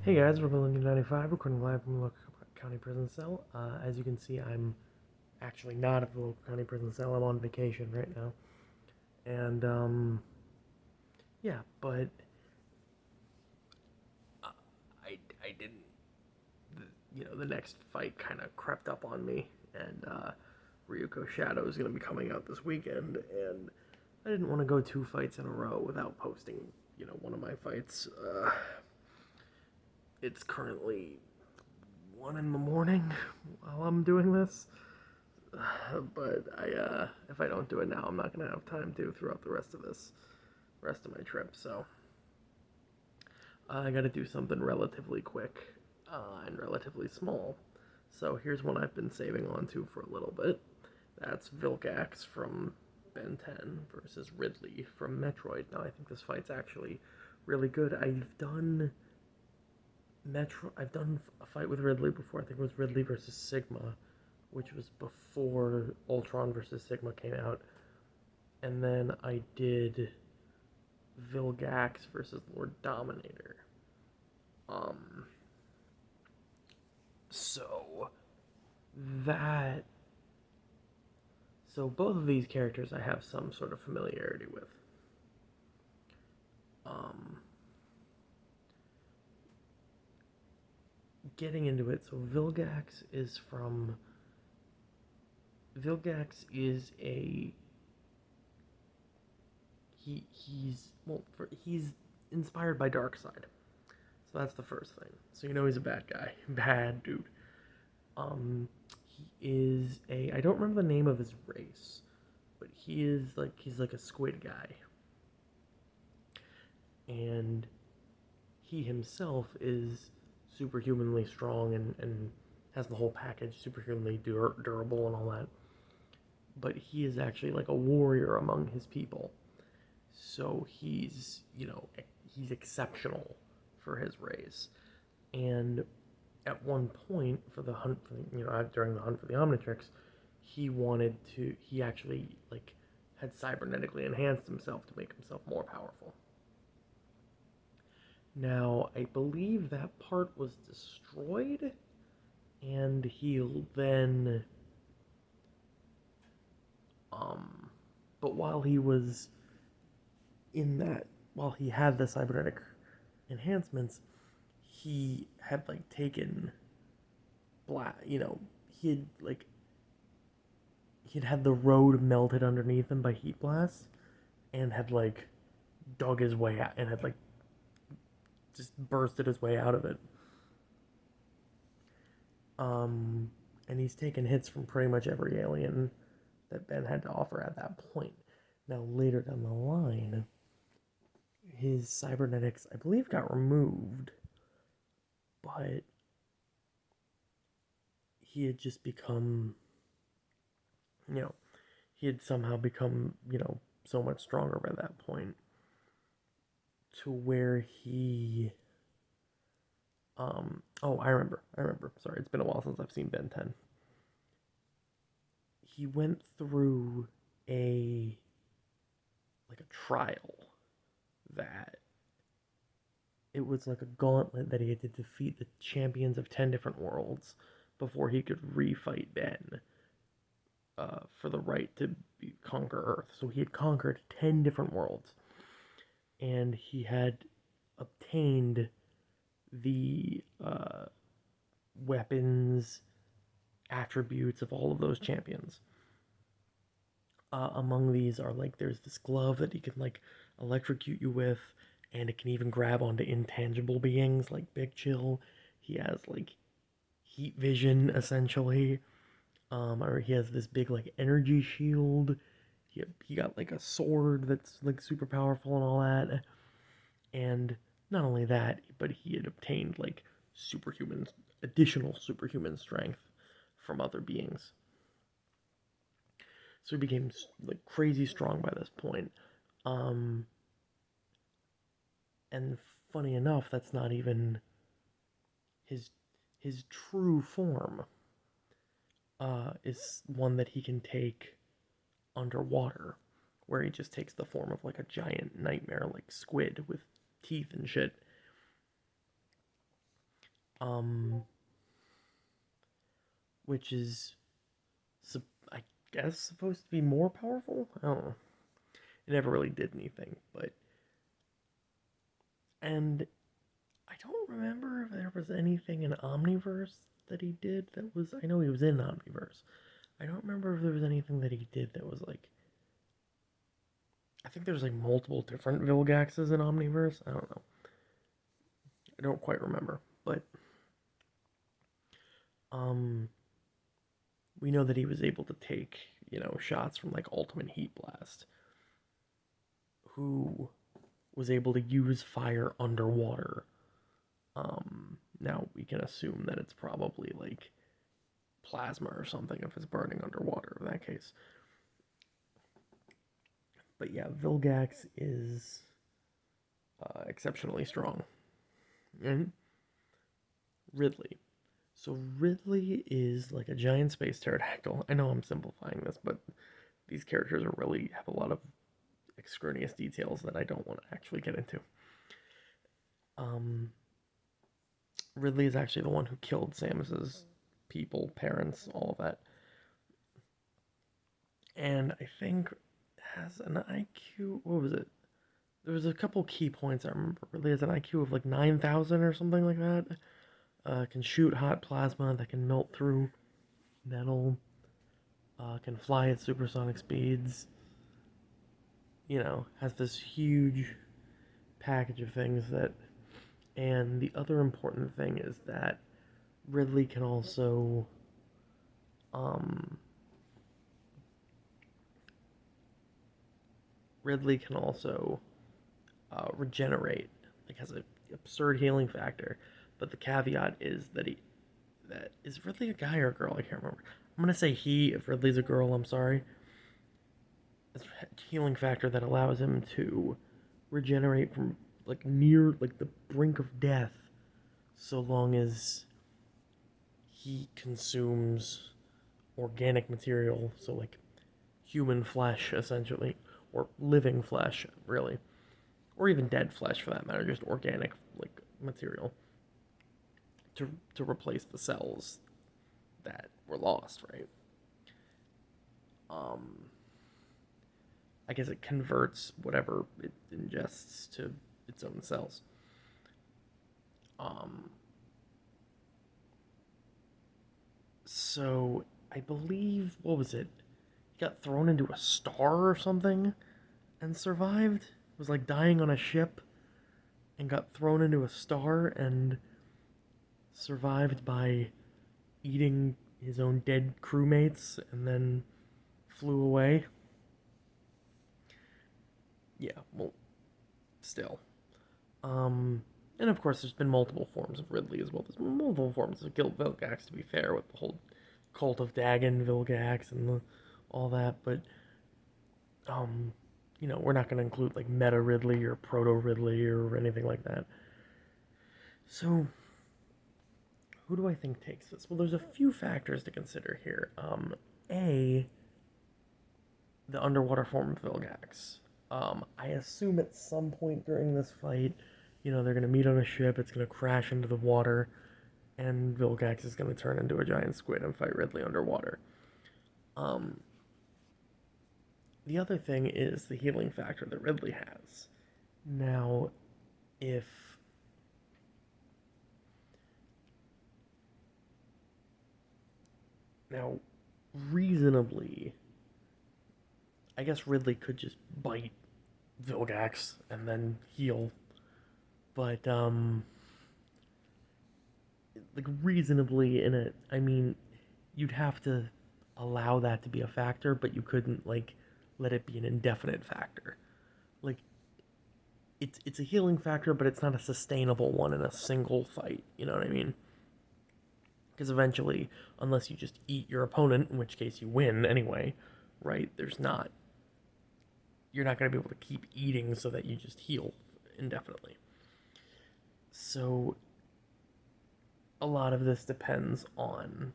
Hey guys, we're Vilgax 95, recording live from the local county prison cell. As you can see, I'm actually not at the local county prison cell. I'm on vacation right now, and yeah. But uh, I didn't. The next fight kind of crept up on me, and Ryuko Shadow is going to be coming out this weekend, and I didn't want to go two fights in a row without posting, one of my fights. It's currently 1 in the morning while I'm doing this. But if I don't do it now, I'm not gonna have time to throughout the rest of my trip. So I got to do something relatively quick and relatively small. So here's one I've been saving on to for a little bit. That's Vilgax from Ben 10 versus Ridley from Metroid. Now I think this fight's actually really good. I've done a fight with Ridley before. I think it was Ridley versus Sigma, which was before Ultron versus Sigma came out. And then I did Vilgax versus Lord Dominator. Um, so that so both of these characters I have some sort of familiarity with. Um, Getting into it, so Vilgax is a he's inspired by Darkseid. So that's the first thing. So he's a bad guy, bad dude. Um, he is a I don't remember the name of his race, but he's like a squid guy, and he himself is superhumanly strong and has the whole package, superhumanly durable and all that. But he is actually like a warrior among his people, so he's exceptional for his race. And at one point for the hunt for during the hunt for the Omnitrix, he actually like had cybernetically enhanced himself to make himself more powerful. Now I believe that part was destroyed, and he then um but while he had the cybernetic enhancements, he had like taken black he had like he'd had the road melted underneath him by heat blasts, and had like dug his way out and had like just bursted his way out of it. Um, and he's taken hits from pretty much every alien that Ben had to offer at that point. Now later down the line, his cybernetics, I believe, got removed, but he had just become, you know, he had somehow become, so much stronger by that point, to where oh, I remember. Sorry, it's been a while since I've seen Ben 10. He went through a like a trial that it was like a gauntlet that he had to defeat the champions of 10 different worlds before he could refight Ben for the right to conquer Earth. So he had conquered 10 different worlds, and he had obtained the weapons attributes of all of those champions. Among these are like there's this glove that he can like electrocute you with, and it can even grab onto intangible beings like Big Chill. He has like heat vision essentially. Or he has this big like energy shield. He got like a sword that's like super powerful and all that. And not only that, but he had obtained like superhuman additional superhuman strength from other beings. So he became like crazy strong by this point. Um, and funny enough, that's not even his his true form. Is one that he can take underwater, where he just takes the form of like a giant nightmare like squid with teeth and shit. um, which is, I guess, supposed to be more powerful. I don't know. It never really did anything, but and I don't remember if there was anything in Omniverse that he did that was. I know he was in Omniverse. I don't remember if there was anything that he did that was like. I think there's like multiple different Vilgaxes in Omniverse. I don't know. I don't quite remember, but um, we know that he was able to take shots from like Ultimate Heat Blast, who was able to use fire underwater. Now we can assume that it's probably like plasma or something if it's burning underwater in that case. But yeah, Vilgax is exceptionally strong. And Ridley. So Ridley is like a giant space pterodactyl. I know I'm simplifying this, but these characters are really have a lot of extraneous details that I don't want to actually get into. Um, Ridley is actually the one who killed Samus's people, parents, all of that. And I think has an IQ. What was it? There was a couple key points I remember. Ridley has an IQ of like 9,000 or something like that. Can shoot hot plasma that can melt through metal. Can fly at supersonic speeds. Has this huge package of things that. And the other important thing is that Ridley can also. Um, Ridley can also regenerate, like has an absurd healing factor. But the caveat is that is Ridley a guy or a girl? I can't remember. I'm gonna say he. If Ridley's a girl, I'm sorry. It's a healing factor that allows him to regenerate from like near like the brink of death, so long as he consumes organic material, so like human flesh essentially, or living flesh really, or even dead flesh for that matter, just organic like material to replace the cells that were lost, right? Um, I guess it converts whatever it ingests to its own cells. Um, so I believe what was it? He got thrown into a star or something and survived. It was like dying on a ship and got thrown into a star and survived by eating his own dead crewmates and then flew away. Yeah, well, still. And of course, there's been multiple forms of Ridley as well. There's multiple forms of Guild Vilgax, to be fair, with the whole cult of Dagon Vilgax and all that. But, um, we're not going to include like Meta Ridley or Proto Ridley or anything like that. So, who do I think takes this? Well, there's a few factors to consider here. A, the underwater form of Vilgax. I assume at some point during this fight, they're going to meet on a ship, it's going to crash into the water, and Vilgax is going to turn into a giant squid and fight Ridley underwater. Um, the other thing is the healing factor that Ridley has. Now, if now reasonably, I guess Ridley could just bite Vilgax and then heal, but like reasonably in it, I mean, you'd have to allow that to be a factor, but you couldn't like let it be an indefinite factor. Like it's a healing factor, but it's not a sustainable one in a single fight. You know what I mean? Because eventually, unless you just eat your opponent, in which case you win anyway, right? You're not going to be able to keep eating so that you just heal indefinitely. So a lot of this depends on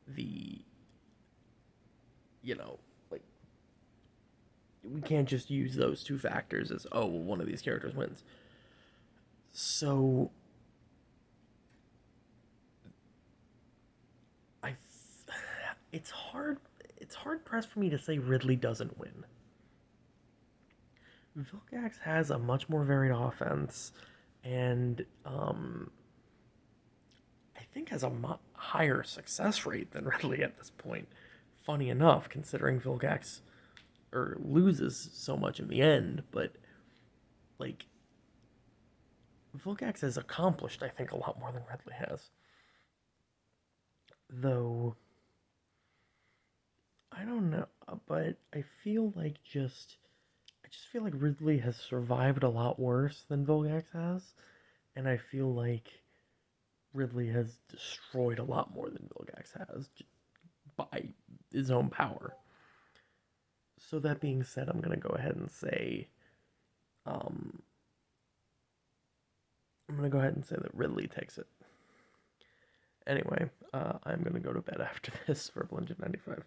the, like, we can't just use those two factors as, oh, well, one of these characters wins. So it's hard. It's hard pressed for me to say Ridley doesn't win. Vilgax has a much more varied offense, and I think has a higher success rate than Ridley at this point. Funny enough, considering Vilgax loses so much in the end, but like Vilgax has accomplished, I think, a lot more than Ridley has. Though I don't know, but I just feel like Ridley has survived a lot worse than Vilgax has, and I feel like Ridley has destroyed a lot more than Vilgax has by his own power. So that being said, I'm gonna go ahead and say, um, that Ridley takes it. Anyway, I'm gonna go to bed after this for Blingin 95.